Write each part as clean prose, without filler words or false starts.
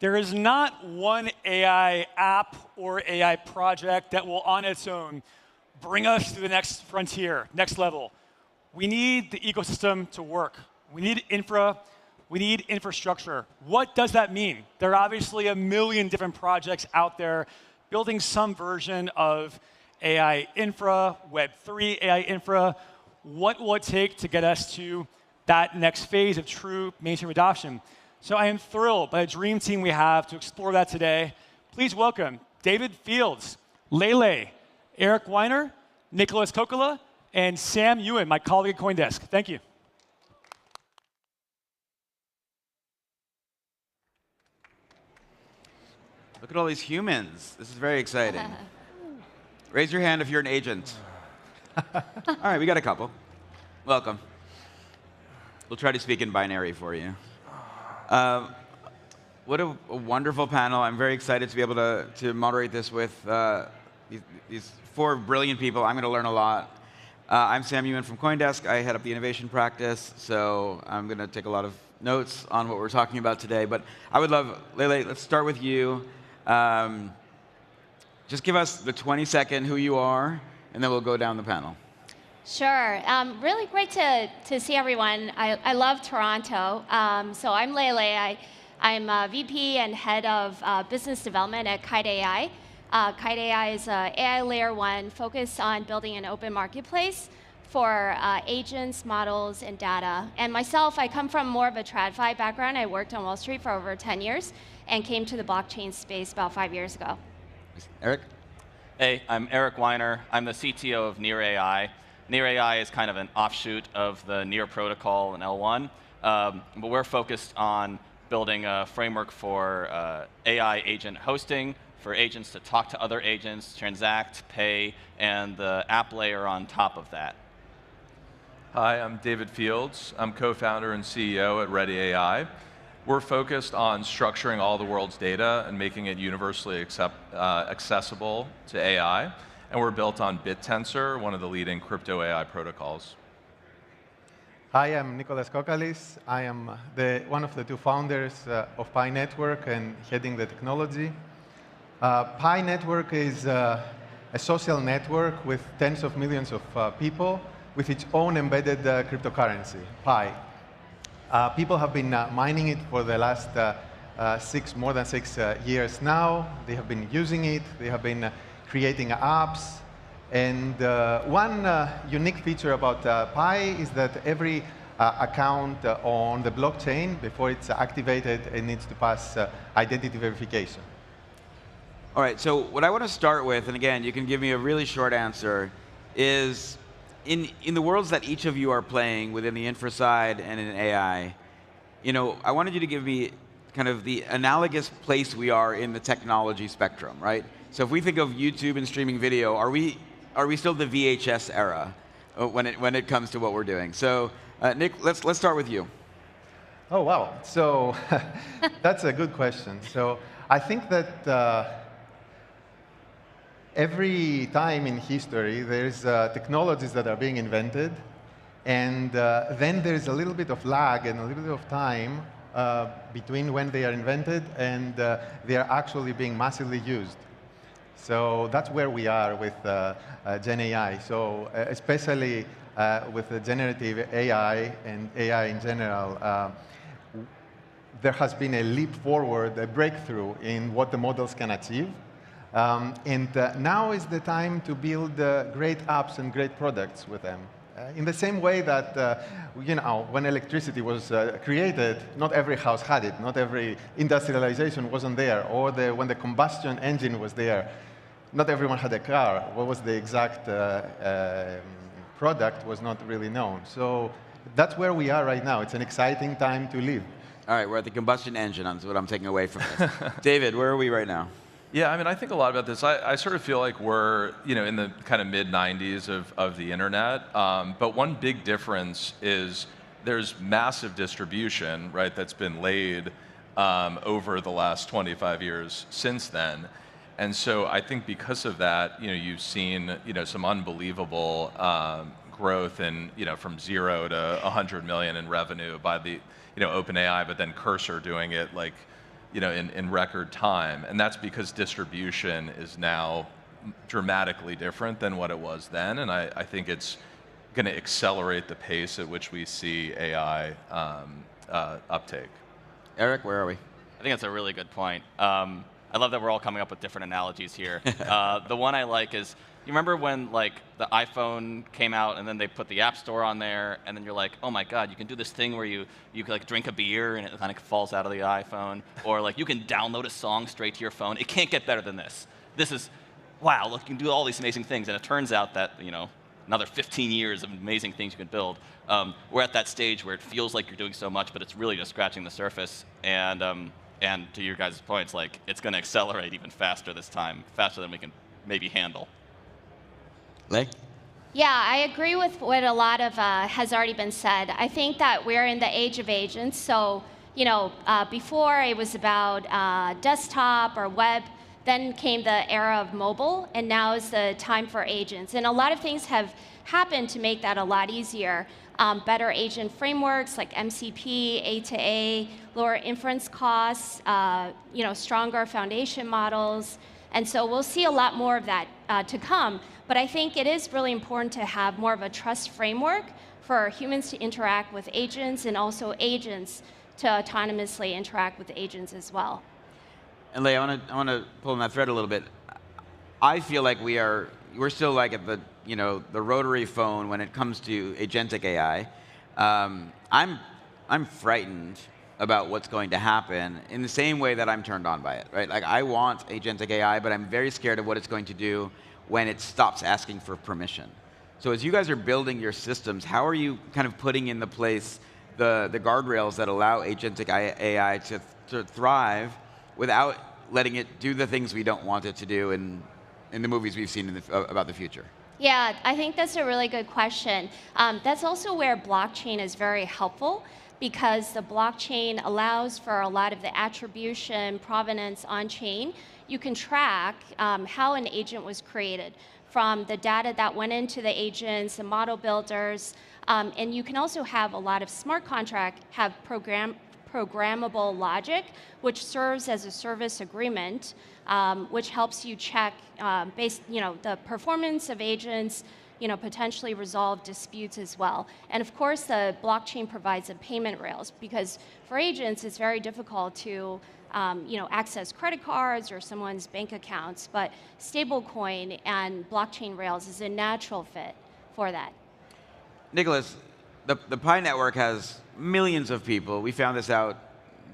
There is not one AI app or AI project that will on its own bring us to the next frontier, next level. We need the ecosystem to work. We need infra. We need infrastructure. What does that mean? There are obviously a million different projects out there building some version of AI infra, Web3 AI infra. What will it take to get us to that next phase of true mainstream adoption? So I am thrilled by the dream team we have to explore that today. Please welcome David Fields, Lele, Eric Weiner, Nicholas Kokkola, and Sam Ewan, my colleague at CoinDesk. Thank you. Look at all these humans. This is very exciting. Raise your hand if you're an agent. All right, we got a couple. Welcome. We'll try to speak in binary for you. What a wonderful panel. I'm very excited to be able to moderate this with these four brilliant people. I'm going to learn a lot. I'm Sam Ewan from CoinDesk. I head up the innovation practice, so I'm going to take a lot of notes on what we're talking about today. But I would love, Lele, let's start with you. Just give us the 20-second who you are, and then we'll go down the panel. Sure. Really great to see everyone. I love Toronto. So I'm Lele. I'm VP and head of business development at Kite AI. Kite AI is an AI layer 1 focused on building an open marketplace for agents, models, and data. And myself, I come from more of a TradFi background. I worked on Wall Street for over 10 years and came to the blockchain space about 5 years ago. Eric? Hey, I'm Eric Weiner. I'm the CTO of Near AI. Near AI is kind of an offshoot of the Near protocol and L1, but we're focused on building a framework for AI agent hosting, for agents to talk to other agents, transact, pay, and the app layer on top of that. Hi, I'm David Fields. I'm co-founder and CEO at Ready AI. We're focused on structuring all the world's data and making it universally accessible to AI. And we're built on BitTensor, one of the leading crypto AI protocols. Hi, I'm Nicholas Kokkola. I am one of the two founders of Pi Network and heading the technology. Pi Network is a social network with tens of millions of people with its own embedded cryptocurrency, Pi. People have been mining it for the last more than 6 years now. They have been using it. They have been creating apps. And one unique feature about Pi is that every account on the blockchain, before it's activated, it needs to pass identity verification. All right, so what I want to start with, and again, you can give me a really short answer, is in the worlds that each of you are playing within the infra side and in AI, I wanted you to give me kind of the analogous place we are in the technology spectrum, right? So if we think of YouTube and streaming video, are we still the VHS era when it comes to what we're doing? So Nick, let's start with you. Oh, wow. So that's a good question. So I think that every time in history, there's technologies that are being invented, and then there's a little bit of lag and a little bit of time between when they are invented and they are actually being massively used. So that's where we are with Gen AI. So especially with the generative AI and AI in general, there has been a leap forward, a breakthrough in what the models can achieve. And now is the time to build great apps and great products with them. In the same way that, when electricity was created, not every house had it, not every industrialization wasn't there, or when the combustion engine was there, not everyone had a car. What was the exact product was not really known. So that's where we are right now. It's an exciting time to live. All right, we're at the combustion engine. That's what I'm taking away from this. David, where are we right now? Yeah, I mean, I think a lot about this. I sort of feel like we're, in the kind of mid-90s of the internet. But one big difference is there's massive distribution, right, that's been laid over the last 25 years since then. And so I think because of that, you've seen, some unbelievable growth in, from 0 to 100 million in revenue by the, OpenAI, but then Cursor doing it like in record time, and that's because distribution is now dramatically different than what it was then, and I think it's going to accelerate the pace at which we see AI uptake. Eric, where are we? I think that's a really good point. I love that we're all coming up with different analogies here. The one I like is, you remember when like the iPhone came out and then they put the App Store on there, and then you're like, oh my God, you can do this thing where you like drink a beer and it kind of falls out of the iPhone, or like you can download a song straight to your phone. It can't get better than this. This is, wow, look, you can do all these amazing things, and it turns out that another 15 years of amazing things you can build. We're at that stage where it feels like you're doing so much, but it's really just scratching the surface. And to your guys' points, like it's going to accelerate even faster this time, faster than we can maybe handle. Lei? Yeah, I agree with what a lot of has already been said. I think that we're in the age of agents. So, before it was about desktop or web, then came the era of mobile, and now is the time for agents. And a lot of things have happened to make that a lot easier. Better agent frameworks like MCP, A2A, lower inference costs, stronger foundation models. And so we'll see a lot more of that to come. But I think it is really important to have more of a trust framework for humans to interact with agents, and also agents to autonomously interact with agents as well. And Lei, I want to pull on that thread a little bit. I feel like we're still like at the rotary phone when it comes to agentic AI. I'm frightened about what's going to happen in the same way that I'm turned on by it, right? Like I want agentic AI, but I'm very scared of what it's going to do when it stops asking for permission. So as you guys are building your systems, how are you kind of putting into place the guardrails that allow agentic AI to thrive without letting it do the things we don't want it to do in the movies we've seen about the future? Yeah, I think that's a really good question. That's also where blockchain is very helpful, because the blockchain allows for a lot of the attribution, provenance on-chain. You can track how an agent was created from the data that went into the agents, the model builders, and you can also have a lot of smart contracts have programmable logic, which serves as a service agreement, which helps you check the performance of agents, potentially resolve disputes as well. And of course, the blockchain provides a payment rails, because for agents, it's very difficult to access credit cards or someone's bank accounts, but stablecoin and blockchain rails is a natural fit for that. Nicholas, the Pi network has millions of people. We found this out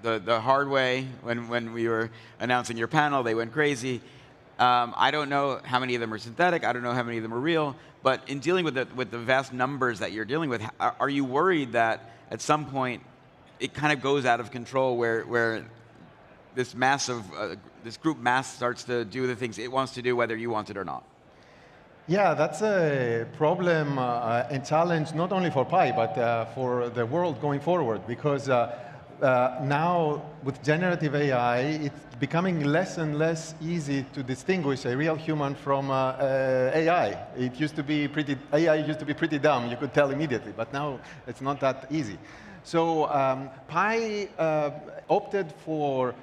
the hard way when we were announcing your panel. They went crazy. I don't know how many of them are synthetic. I don't know how many of them are real. But in dealing with the vast numbers that you're dealing with, are you worried that at some point it kind of goes out of control, where this group mass starts to do the things it wants to do, whether you want it or not? Yeah, that's a problem and challenge not only for Pi, but for the world going forward, because now with generative AI, it's becoming less and less easy to distinguish a real human from AI. AI used to be pretty dumb. You could tell immediately, but now it's not that easy. So Pi opted for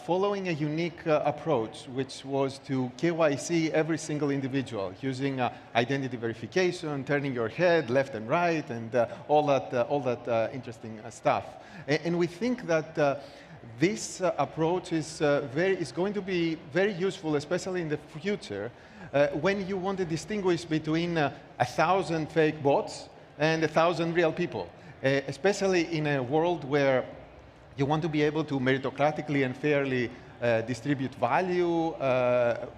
following a unique approach, which was to KYC every single individual using identity verification, turning your head left and right, and all that interesting stuff. And we think that this approach is going to be very useful, especially in the future, when you want to distinguish between 1,000 fake bots and 1,000 real people, especially in a world where you want to be able to meritocratically and fairly distribute value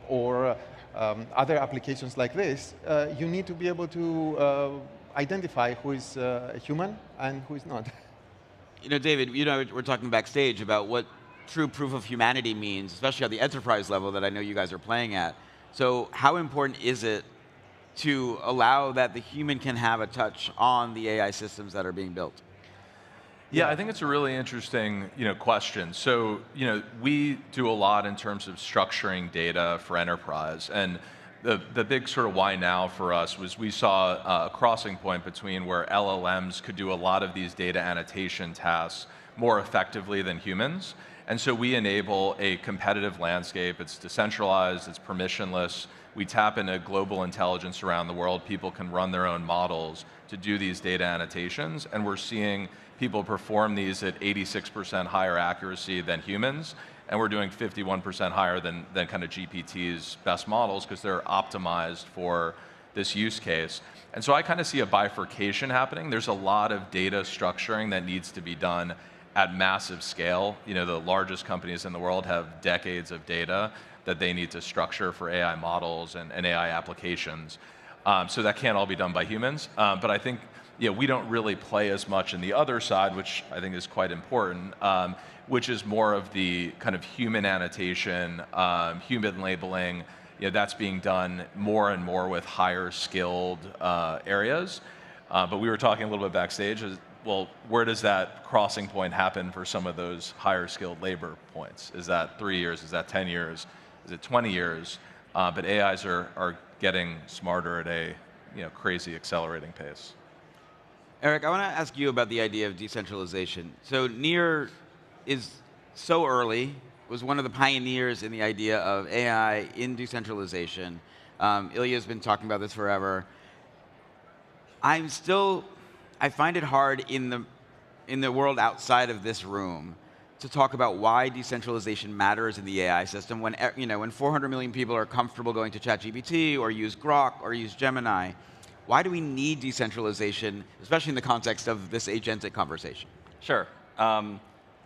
or other applications like this. You need to be able to identify who is a human and who is not. David, we're talking backstage about what true proof of humanity means, especially at the enterprise level that I know you guys are playing at. So how important is it to allow that the human can have a touch on the AI systems that are being built? Yeah, I think it's a really interesting question. So we do a lot in terms of structuring data for enterprise, and the big sort of why now for us was we saw a crossing point between where LLMs could do a lot of these data annotation tasks more effectively than humans. And so we enable a competitive landscape. It's decentralized, it's permissionless. We tap into global intelligence around the world. People can run their own models to do these data annotations, and we're seeing people perform these at 86% higher accuracy than humans, and we're doing 51% higher than kind of GPT's best models because they're optimized for this use case. And so I kind of see a bifurcation happening. There's a lot of data structuring that needs to be done at massive scale. You know, the largest companies in the world have decades of data that they need to structure for AI models and AI applications. So that can't all be done by humans. But I think we don't really play as much in the other side, which I think is quite important, which is more of the kind of human annotation, human labeling. That's being done more and more with higher skilled areas. But we were talking a little bit backstage. Well, where does that crossing point happen for some of those higher skilled labor points? Is that 3 years? Is that 10 years? Is it 20 years? But AIs are getting smarter at a crazy accelerating pace. Eric, I want to ask you about the idea of decentralization. So Near is so early, was one of the pioneers in the idea of AI in decentralization. Ilya's been talking about this forever. I find it hard in the world outside of this room to talk about why decentralization matters in the AI system when 400 million people are comfortable going to ChatGPT or use Grok or use Gemini. Why do we need decentralization, especially in the context of this agentic conversation? Sure. I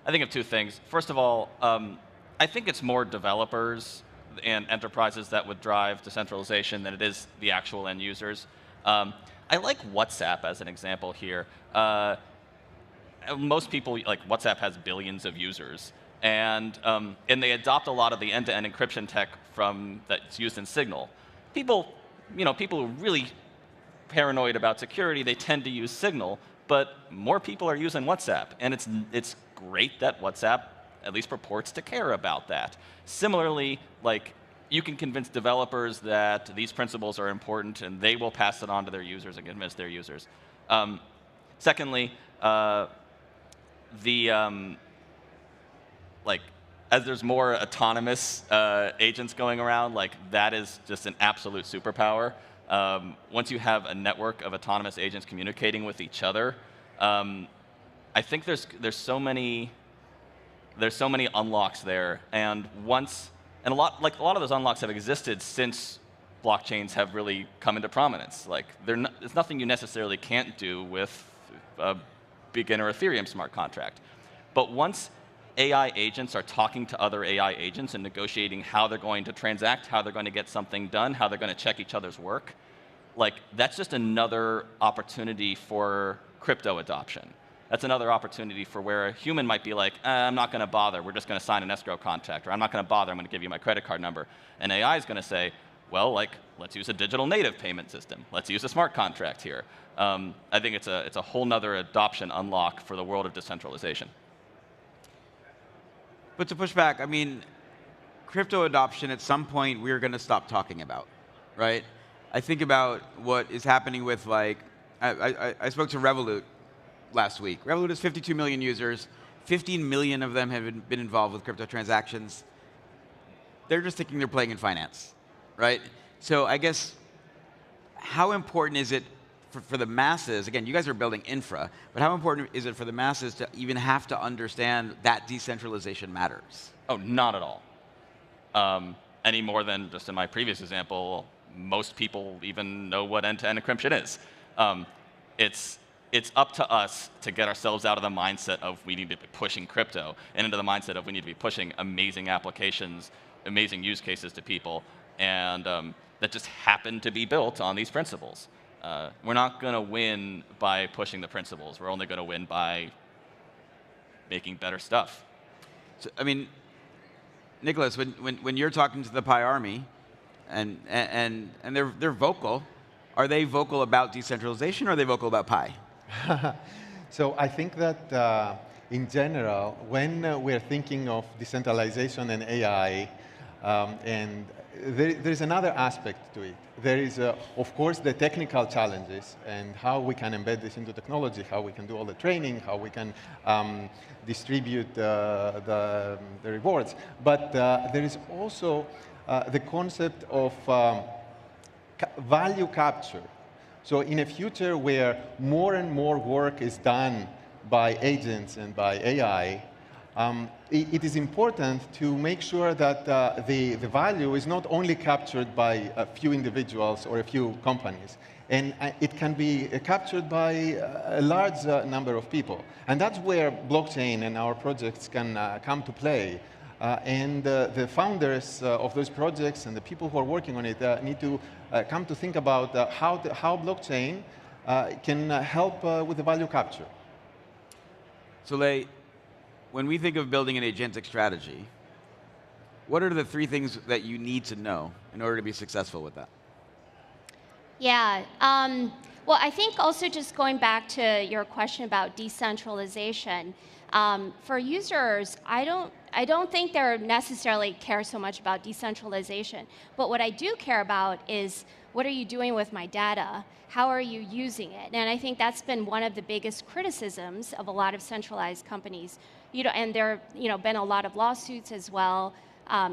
think of two things. First of all, I think it's more developers and enterprises that would drive decentralization than it is the actual end users. I like WhatsApp as an example here. Most people, like WhatsApp has billions of users, and they adopt a lot of the end-to-end encryption tech that's used in Signal. People who are really paranoid about security, they tend to use Signal, but more people are using WhatsApp, and it's great that WhatsApp at least purports to care about that. Similarly, you can convince developers that these principles are important, and they will pass it on to their users and convince their users. Secondly, as there's more autonomous agents going around, that is just an absolute superpower. Once you have a network of autonomous agents communicating with each other, I think there's so many unlocks there, and a lot of those unlocks have existed since blockchains have really come into prominence. There's nothing you necessarily can't do with a beginner Ethereum smart contract. But once AI agents are talking to other AI agents and negotiating how they're going to transact, how they're going to get something done, how they're going to check each other's work, that's just another opportunity for crypto adoption. That's another opportunity for where a human might be like, I'm not going to bother. We're just going to sign an escrow contract. Or I'm not going to bother. I'm going to give you my credit card number. And AI is going to say, well, let's use a digital native payment system. Let's use a smart contract here. I think it's a whole nother adoption unlock for the world of decentralization. But to push back, I mean, crypto adoption at some point we're going to stop talking about, right? I think about what is happening with I spoke to Revolut last week. Revolut has 52 million users. 15 million of them have been involved with crypto transactions. They're just thinking they're playing in finance, right? So I guess, how important is it for the masses? Again, you guys are building infra, but how important is it for the masses to even have to understand that decentralization matters? Oh, not at all. Any more than just in my previous example, most people even know what end-to-end encryption is. It's up to us to get ourselves out of the mindset of we need to be pushing crypto and into the mindset of we need to be pushing amazing applications, amazing use cases to people, and that just happen to be built on these principles. We're not going to win by pushing the principles. We're only going to win by making better stuff. So, I mean, Nicholas, when you're talking to the Pi Army, and they're vocal, are they vocal about decentralization or are they vocal about Pi? So I think that in general, when we're thinking of decentralization and AI, And there's another aspect to it. There is, of course, the technical challenges and how we can embed this into technology, how we can do all the training, how we can distribute the rewards. But there is also the concept of value capture. So in a future where more and more work is done by agents and by AI, it is important to make sure that the value is not only captured by a few individuals or a few companies, and it can be captured by a large number of people. And that's where blockchain and our projects can come to play. And the founders of those projects and the people who are working on it need to come to think about how blockchain can help with the value capture. So, Lei, when we think of building an agentic strategy, what are the 3 things that you need to know in order to be successful with that? Yeah. Well, I think also just going back to your question about decentralization, for users, I don't think they necessarily care so much about decentralization. But what I do care about is, what are you doing with my data? How are you using it? And I think that's been one of the biggest criticisms of a lot of centralized companies. And there have been a lot of lawsuits as well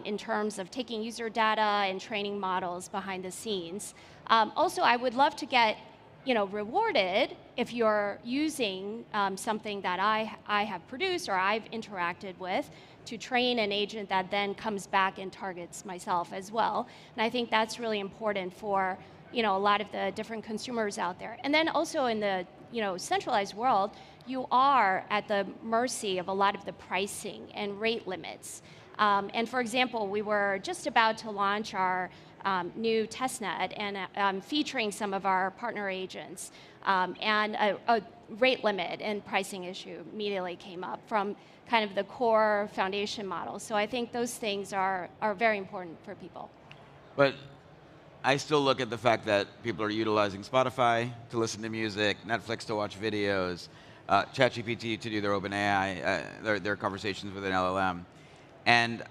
in terms of taking user data and training models behind the scenes. Also, I would love to get rewarded if you're using something that I have produced or I've interacted with to train an agent that then comes back and targets myself as well. And I think that's really important for a lot of the different consumers out there. And then also in the centralized world, you are at the mercy of a lot of the pricing and rate limits. And for example, we were just about to launch our new testnet and featuring some of our partner agents. And a rate limit and pricing issue immediately came up from kind of the core foundation model. So I think those things are very important for people. But I still look at the fact that people are utilizing Spotify to listen to music, Netflix to watch videos, ChatGPT to do their OpenAI, their conversations with an LLM. And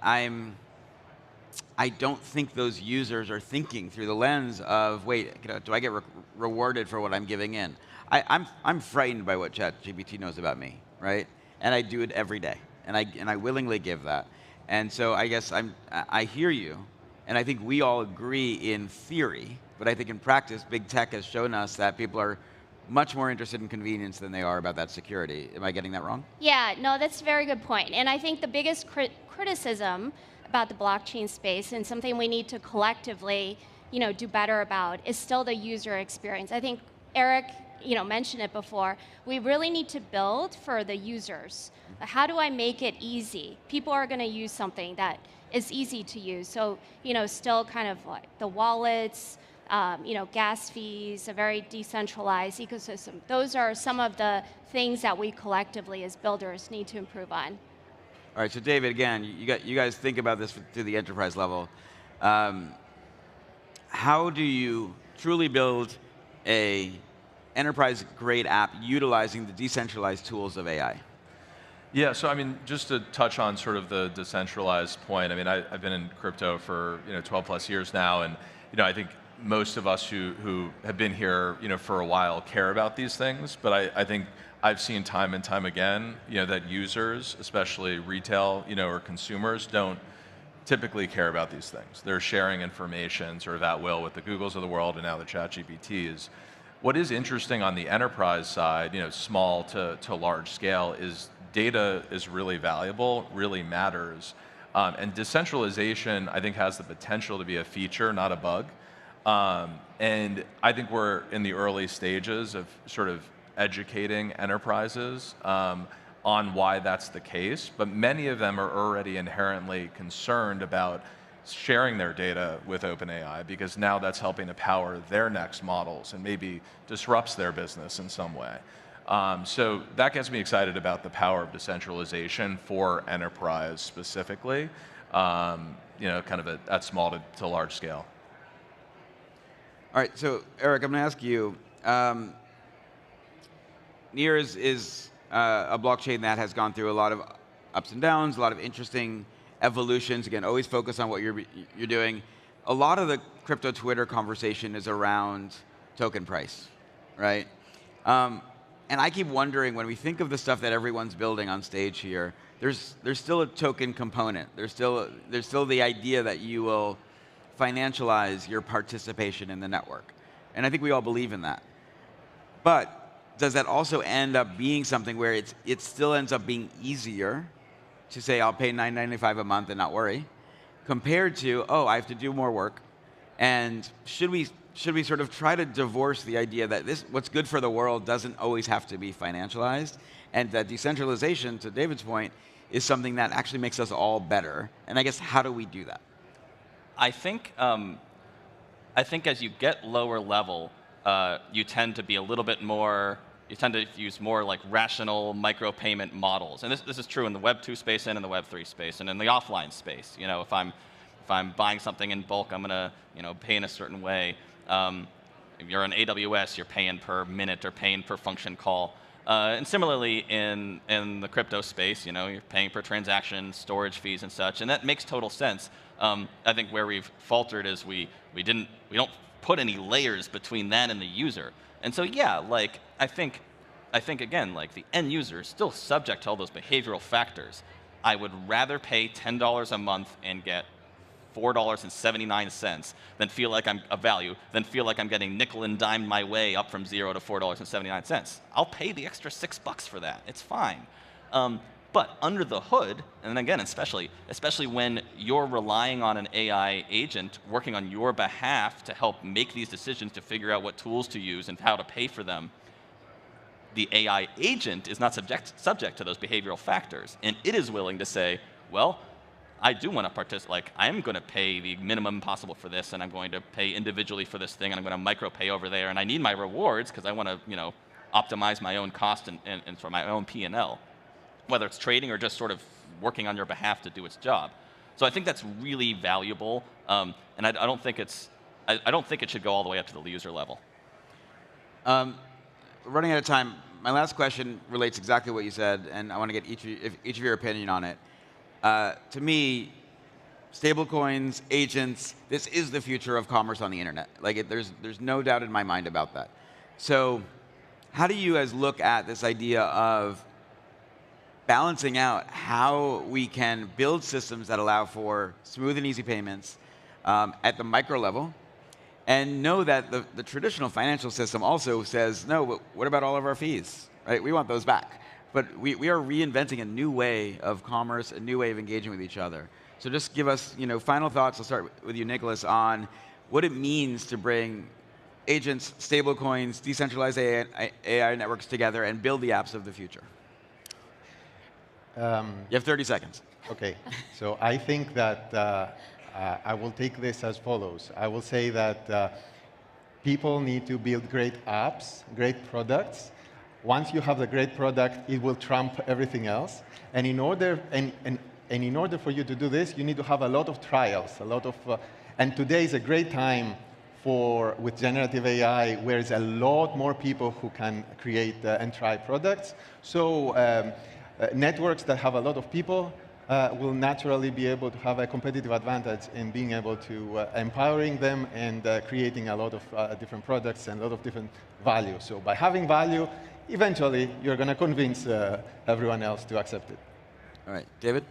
I don't think those users are thinking through the lens of, wait, do I get rewarded for what I'm giving in? I'm frightened by what ChatGPT knows about me, right? And I do it every day, and I willingly give that. And so I guess I hear you, and I think we all agree in theory, but I think in practice, big tech has shown us that people are much more interested in convenience than they are about that security. Am I getting that wrong? Yeah, no, that's a very good point. And I think the biggest criticism about the blockchain space, and something we need to collectively do better about, is still the user experience. I think Eric mentioned it before. We really need to build for the users. How do I make it easy? People are going to use something that is easy to use. So still kind of like the wallets, gas fees, a very decentralized ecosystem. Those are some of the things that we collectively as builders need to improve on. All right, so David, again, you guys think about this through the enterprise level. How do you truly build a enterprise-grade app utilizing the decentralized tools of AI? Yeah, so I mean, just to touch on sort of the decentralized point, I mean, I've been in crypto for 12 plus years now, and I think most of us who have been here for a while care about these things, but I think I've seen time and time again that users, especially retail or consumers, don't typically care about these things. They're sharing information sort of at will with the Googles of the world and now the ChatGPTs. What is interesting on the enterprise side, small to large scale, is data is really valuable, really matters. And decentralization, I think, has the potential to be a feature, not a bug. And I think we're in the early stages of sort of educating enterprises on why that's the case, but many of them are already inherently concerned about sharing their data with OpenAI, because now that's helping to power their next models and maybe disrupts their business in some way. So that gets me excited about the power of decentralization for enterprise specifically, kind of at small to large scale. All right, so Eric, I'm going to ask you, Near is a blockchain that has gone through a lot of ups and downs, a lot of interesting evolutions. Again, always focus on what you're doing. A lot of the crypto Twitter conversation is around token price, right? And I keep wondering, when we think of the stuff that everyone's building on stage here, there's still a token component. There's still the idea that you will financialize your participation in the network. And I think we all believe in that. But does that also end up being something where it still ends up being easier to say, I'll pay $9.95 a month and not worry, compared to, oh, I have to do more work? And should we sort of try to divorce the idea that what's good for the world doesn't always have to be financialized, and that decentralization, to David's point, is something that actually makes us all better? And I guess, how do we do that? I think as you get lower level, you tend to be a little bit more, you tend to use more like rational micropayment models. And this is true in the Web 2 space and in the Web 3 space and in the offline space. You know, if I'm buying something in bulk, I'm gonna pay in a certain way. If you're on AWS, you're paying per minute or paying per function call. And similarly in the crypto space, you're paying per transaction, storage fees and such, and that makes total sense. I think where we've faltered is we don't put any layers between that and the user. And so yeah, like I think again, like the end user is still subject to all those behavioral factors. I would rather pay $10 a month and get $4.79 than feel like I'm a value, than feel like I'm getting nickel and dime my way up from $0 to $4.79. I'll pay the extra $6 for that. It's fine. But under the hood, and again, especially when you're relying on an AI agent working on your behalf to help make these decisions, to figure out what tools to use and how to pay for them, the AI agent is not subject to those behavioral factors. And it is willing to say, well, I do want to participate. Like, I'm going to pay the minimum possible for this, and I'm going to pay individually for this thing, and I'm going to micro pay over there, and I need my rewards because I want to, optimize my own cost and for my own P&L, whether it's trading or just sort of working on your behalf to do its job. So I think that's really valuable, and I don't think it should go all the way up to the user level. Running out of time. My last question relates exactly to what you said, and I want to get each of your opinion on it. To me, stablecoins, agents, this is the future of commerce on the internet. Like, there's no doubt in my mind about that. So how do you guys look at this idea of balancing out how we can build systems that allow for smooth and easy payments at the micro level, and know that the traditional financial system also says, no, but what about all of our fees? Right? We want those back. But we are reinventing a new way of commerce, a new way of engaging with each other. So just give us final thoughts. I'll start with you, Nicholas, on what it means to bring agents, stablecoins, decentralized AI networks together and build the apps of the future. You have 30 seconds. OK. So I think that I will take this as follows. I will say that people need to build great apps, great products. Once you have the great product, it will trump everything else. And in order for you to do this, you need to have a lot of trials, and today is a great time with generative AI, where there's a lot more people who can create and try products. So networks that have a lot of people will naturally be able to have a competitive advantage in being able to empowering them and creating a lot of different products and a lot of different value. So by having value, eventually, you're going to convince everyone else to accept it. All right, David?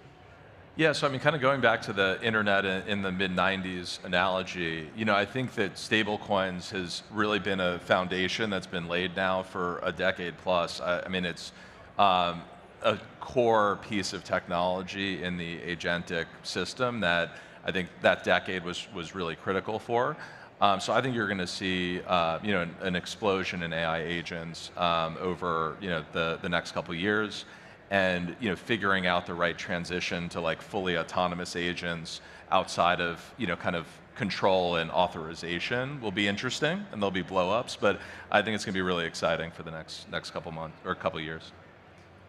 Yeah, so I mean, kind of going back to the internet in the mid-90s analogy, I think that stablecoins has really been a foundation that's been laid now for a decade plus. I mean, it's a core piece of technology in the agentic system that I think that decade was really critical for. So I think you're going to see an explosion in AI agents over the next couple of years, and figuring out the right transition to like fully autonomous agents outside of kind of control and authorization will be interesting, and there'll be blow-ups. But I think it's going to be really exciting for the next couple months or couple years.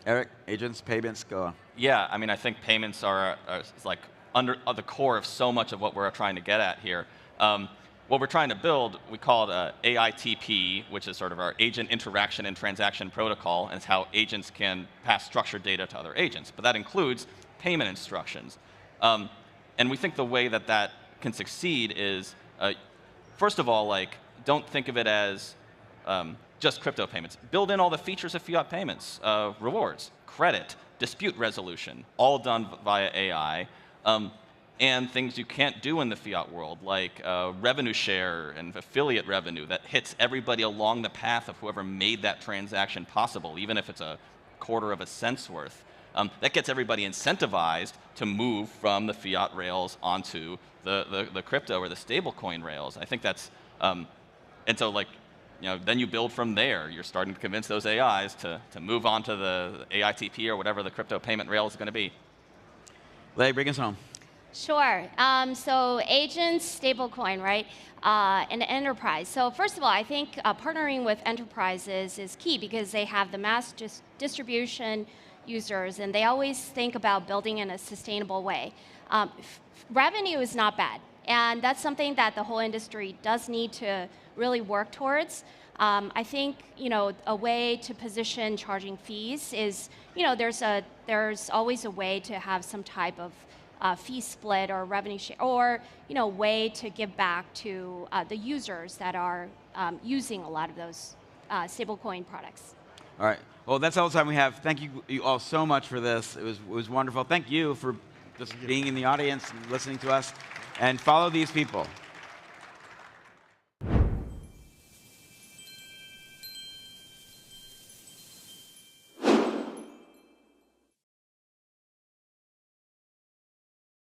Eric, agents, payments, go on. Yeah, I mean, I think payments are like under the core of so much of what we're trying to get at here. What we're trying to build, we call it AITP, which is sort of our agent interaction and transaction protocol, and it's how agents can pass structured data to other agents. But that includes payment instructions. And we think the way that that can succeed is, first of all, like, don't think of it as just crypto payments. Build in all the features of fiat payments, rewards, credit, dispute resolution, all done via AI. And things you can't do in the fiat world, like revenue share and affiliate revenue that hits everybody along the path of whoever made that transaction possible, even if it's a quarter of a cent's worth. That gets everybody incentivized to move from the fiat rails onto the crypto or the stablecoin rails. I think that's, and so like, then you build from there. You're starting to convince those AIs to move on to the AITP or whatever the crypto payment rail is going to be. Lei, bring us home. Sure. So agents, stablecoin, right? And enterprise. So first of all, I think partnering with enterprises is key because they have the mass distribution users, and they always think about building in a sustainable way. Revenue is not bad, and that's something that the whole industry does need to really work towards. I think a way to position charging fees is there's always a way to have some type of fee split or revenue share, or way to give back to the users that are using a lot of those stablecoin products. All right. Well, that's all the time we have. Thank you all so much for this. It was wonderful. Thank you for just being in the audience and listening to us. And follow these people.